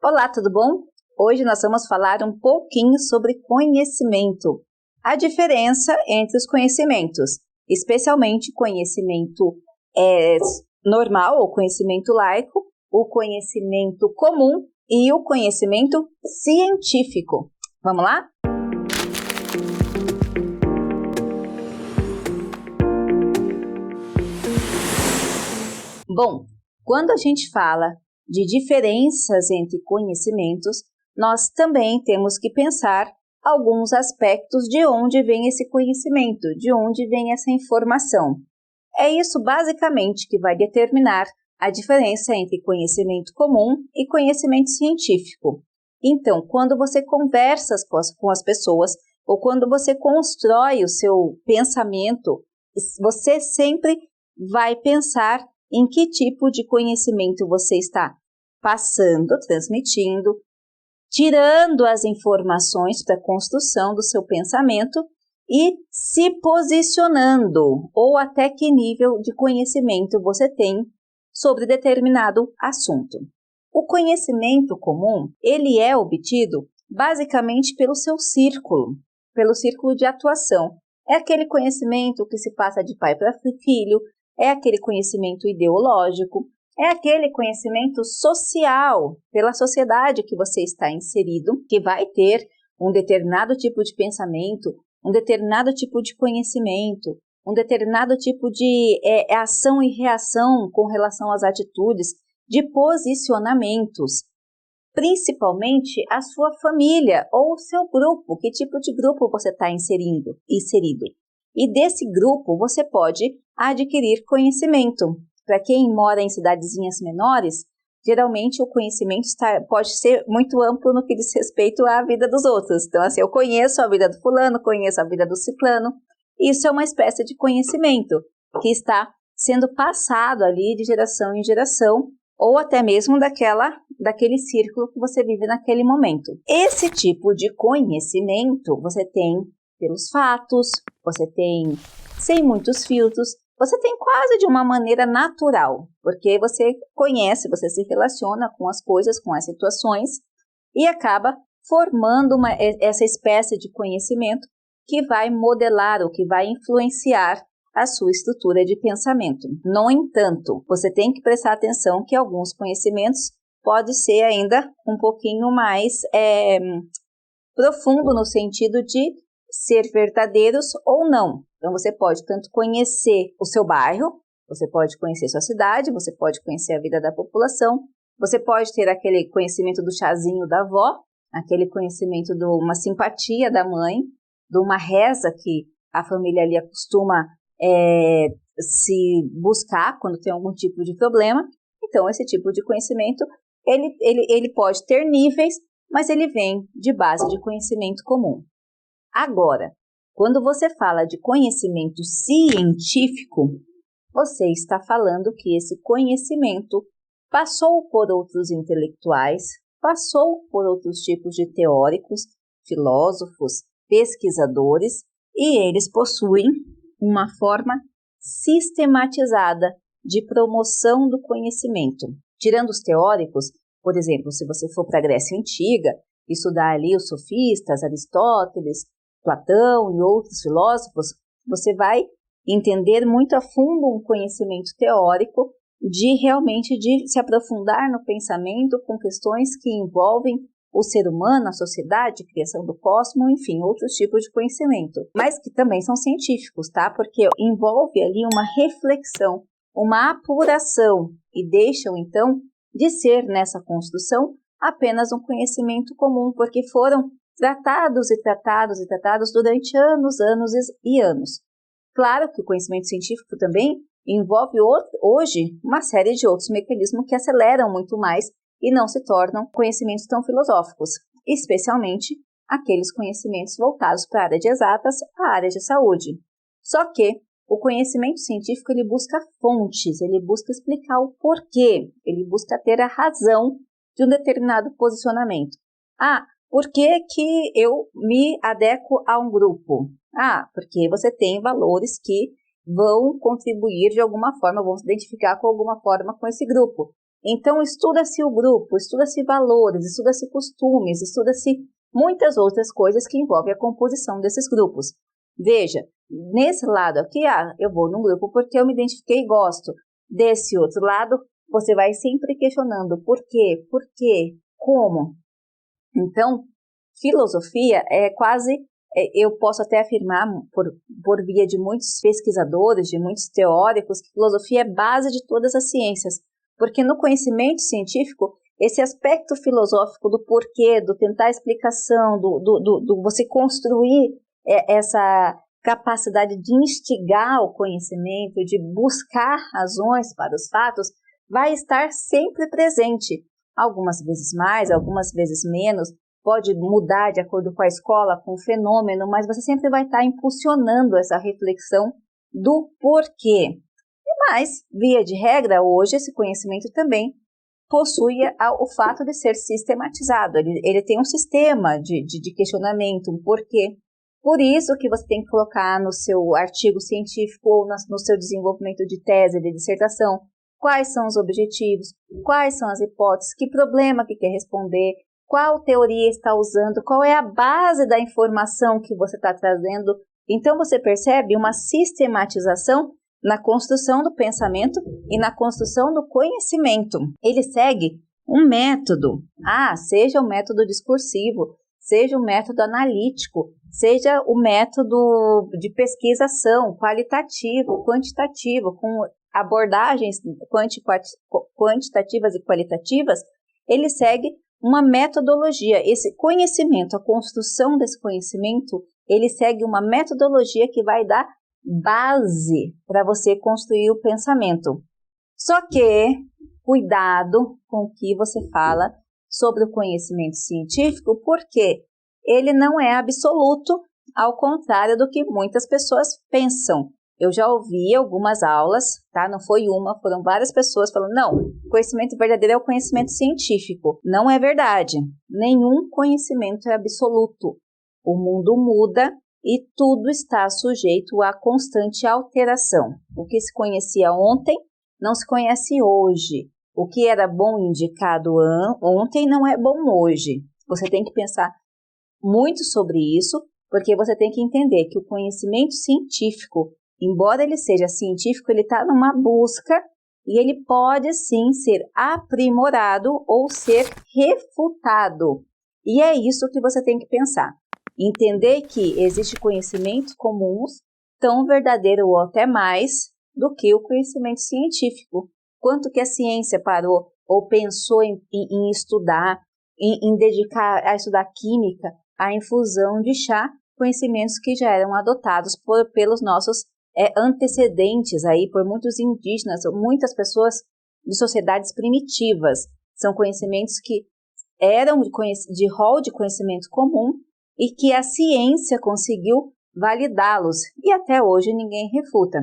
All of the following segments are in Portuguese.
Olá, tudo bom? Hoje nós vamos falar um pouquinho sobre conhecimento. A diferença entre os conhecimentos, especialmente conhecimento normal, ou conhecimento laico, o conhecimento comum e o conhecimento científico. Vamos lá? Bom, quando a gente fala de diferenças entre conhecimentos, nós também temos que pensar alguns aspectos de onde vem esse conhecimento, de onde vem essa informação. É isso basicamente que vai determinar a diferença entre conhecimento comum e conhecimento científico. Então, quando você conversa com as pessoas ou quando você constrói o seu pensamento, você sempre vai pensar em que tipo de conhecimento você está passando, transmitindo, tirando as informações para a construção do seu pensamento e se posicionando, ou até que nível de conhecimento você tem sobre determinado assunto. O conhecimento comum, ele é obtido basicamente pelo seu círculo de atuação. É aquele conhecimento que se passa de pai para filho, é aquele conhecimento ideológico, é aquele conhecimento social pela sociedade que você está inserido, que vai ter um determinado tipo de pensamento, um determinado tipo de conhecimento, um determinado tipo de ação e reação com relação às atitudes, de posicionamentos, principalmente a sua família ou o seu grupo, que tipo de grupo você está inserido. E desse grupo você pode adquirir conhecimento. Para quem mora em cidadezinhas menores, geralmente o conhecimento pode ser muito amplo no que diz respeito à vida dos outros. Então, assim, eu conheço a vida do fulano, conheço a vida do ciclano. Isso é uma espécie de conhecimento que está sendo passado ali de geração em geração, ou até mesmo daquele círculo que você vive naquele momento. Esse tipo de conhecimento você tem pelos fatos, você tem sem muitos filtros, você tem quase de uma maneira natural, porque você conhece, você se relaciona com as coisas, com as situações e acaba formando essa espécie de conhecimento que vai modelar ou que vai influenciar a sua estrutura de pensamento. No entanto, você tem que prestar atenção que alguns conhecimentos podem ser ainda um pouquinho mais profundo no sentido de ser verdadeiros ou não. Então, você pode tanto conhecer o seu bairro, você pode conhecer sua cidade, você pode conhecer a vida da população, você pode ter aquele conhecimento do chazinho da avó, aquele conhecimento de uma simpatia da mãe, de uma reza que a família ali acostuma se buscar quando tem algum tipo de problema. Então, esse tipo de conhecimento, ele pode ter níveis, mas ele vem de base de conhecimento comum. Agora, quando você fala de conhecimento científico, você está falando que esse conhecimento passou por outros intelectuais, passou por outros tipos de teóricos, filósofos, pesquisadores, e eles possuem uma forma sistematizada de promoção do conhecimento. Tirando os teóricos, por exemplo, se você for para a Grécia Antiga, estudar ali os sofistas, Aristóteles, Platão e outros filósofos, você vai entender muito a fundo um conhecimento teórico de se aprofundar no pensamento com questões que envolvem o ser humano, a sociedade, a criação do cosmos, enfim, outros tipos de conhecimento, mas que também são científicos, tá? Porque envolve ali uma reflexão, uma apuração e deixam, então, de ser nessa construção apenas um conhecimento comum, porque foram tratados durante anos e anos. Claro que o conhecimento científico também envolve hoje uma série de outros mecanismos que aceleram muito mais e não se tornam conhecimentos tão filosóficos, especialmente aqueles conhecimentos voltados para a área de exatas, a área de saúde. Só que o conhecimento científico ele busca fontes, ele busca explicar o porquê, ele busca ter a razão de um determinado posicionamento. Por que que eu me adequo a um grupo? Porque você tem valores que vão contribuir de alguma forma, vão se identificar com alguma forma com esse grupo. Então, estuda-se o grupo, estuda-se valores, estuda-se costumes, estuda-se muitas outras coisas que envolvem a composição desses grupos. Veja, nesse lado aqui, eu vou num grupo porque eu me identifiquei e gosto. Desse outro lado, você vai sempre questionando por quê, como. Então, filosofia é quase, eu posso até afirmar por via de muitos pesquisadores, de muitos teóricos, que filosofia é base de todas as ciências, porque no conhecimento científico, esse aspecto filosófico do porquê, do tentar explicação, do você construir essa capacidade de instigar o conhecimento, de buscar razões para os fatos, vai estar sempre presente. Algumas vezes mais, algumas vezes menos, pode mudar de acordo com a escola, com o fenômeno, mas você sempre vai estar impulsionando essa reflexão do porquê. Mas, via de regra, hoje esse conhecimento também possui o fato de ser sistematizado. Ele tem um sistema de questionamento, um porquê. Por isso que você tem que colocar no seu artigo científico ou no seu desenvolvimento de tese, de dissertação, quais são os objetivos, quais são as hipóteses, que problema que quer responder, qual teoria está usando, qual é a base da informação que você está trazendo. Então, você percebe uma sistematização na construção do pensamento e na construção do conhecimento. Ele segue um método, seja o método discursivo, seja o método analítico, seja o método de pesquisação qualitativo, quantitativo, com abordagens quantitativas e qualitativas. Ele segue uma metodologia. Esse conhecimento, a construção desse conhecimento, ele segue uma metodologia que vai dar base para você construir o pensamento. Só que, cuidado com o que você fala sobre o conhecimento científico, porque ele não é absoluto, ao contrário do que muitas pessoas pensam. Eu já ouvi algumas aulas, tá? Não foi uma, foram várias pessoas falando, não, o conhecimento verdadeiro é o conhecimento científico. Não é verdade. Nenhum conhecimento é absoluto. O mundo muda e tudo está sujeito a constante alteração. O que se conhecia ontem não se conhece hoje. O que era bom indicado ontem não é bom hoje. Você tem que pensar muito sobre isso, porque você tem que entender que o conhecimento científico, embora ele seja científico, ele está numa busca e ele pode sim ser aprimorado ou ser refutado. E é isso que você tem que pensar. Entender que existe conhecimentos comuns tão verdadeiro ou até mais do que o conhecimento científico. Quanto que a ciência parou ou pensou em estudar, em dedicar a estudar química, a infusão de chá, conhecimentos que já eram adotados pelos nossos antecedentes, aí, por muitos indígenas, muitas pessoas de sociedades primitivas. São conhecimentos que eram de rol de conhecimento comum e que a ciência conseguiu validá-los e até hoje ninguém refuta.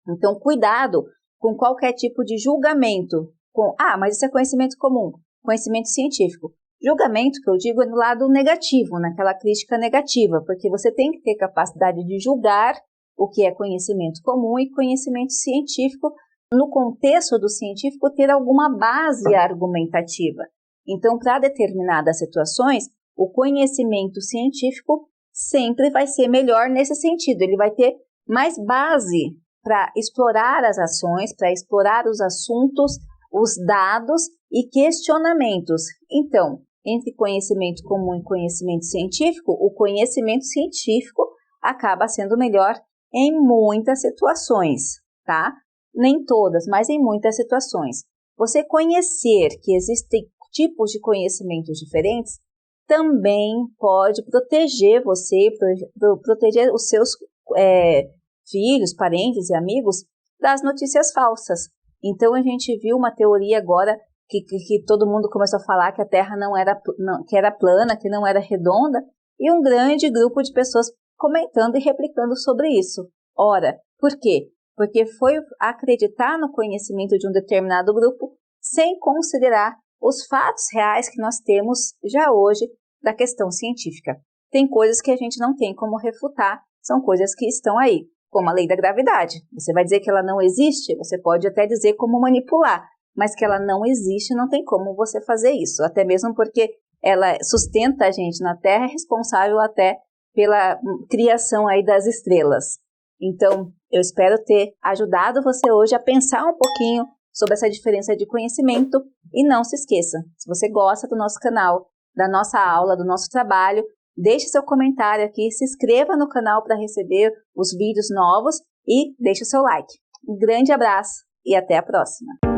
Então, cuidado com qualquer tipo de julgamento, mas isso é conhecimento comum, conhecimento científico. Julgamento, que eu digo, é no lado negativo, naquela crítica negativa, porque você tem que ter capacidade de julgar o que é conhecimento comum e conhecimento científico, no contexto do científico, ter alguma base argumentativa. Então, para determinadas situações, o conhecimento científico sempre vai ser melhor nesse sentido, ele vai ter mais base para explorar as ações, para explorar os assuntos, os dados e questionamentos. Então, entre conhecimento comum e conhecimento científico, o conhecimento científico acaba sendo melhor em muitas situações, tá? Nem todas, mas em muitas situações. Você conhecer que existem tipos de conhecimentos diferentes também pode proteger você, proteger os seus filhos, parentes e amigos das notícias falsas. Então, a gente viu uma teoria agora que todo mundo começou a falar que a Terra que era plana, que não era redonda, e um grande grupo de pessoas comentando e replicando sobre isso. Ora, por quê? Porque foi acreditar no conhecimento de um determinado grupo sem considerar os fatos reais que nós temos já hoje da questão científica. Tem coisas que a gente não tem como refutar, são coisas que estão aí, como a lei da gravidade. Você vai dizer que ela não existe? Você pode até dizer como manipular, mas que ela não existe, não tem como você fazer isso, até mesmo porque ela sustenta a gente na Terra, é responsável até pela criação aí das estrelas. Então, eu espero ter ajudado você hoje a pensar um pouquinho sobre essa diferença de conhecimento e não se esqueça, se você gosta do nosso canal, da nossa aula, do nosso trabalho, deixe seu comentário aqui, se inscreva no canal para receber os vídeos novos e deixe o seu like. Um grande abraço e até a próxima!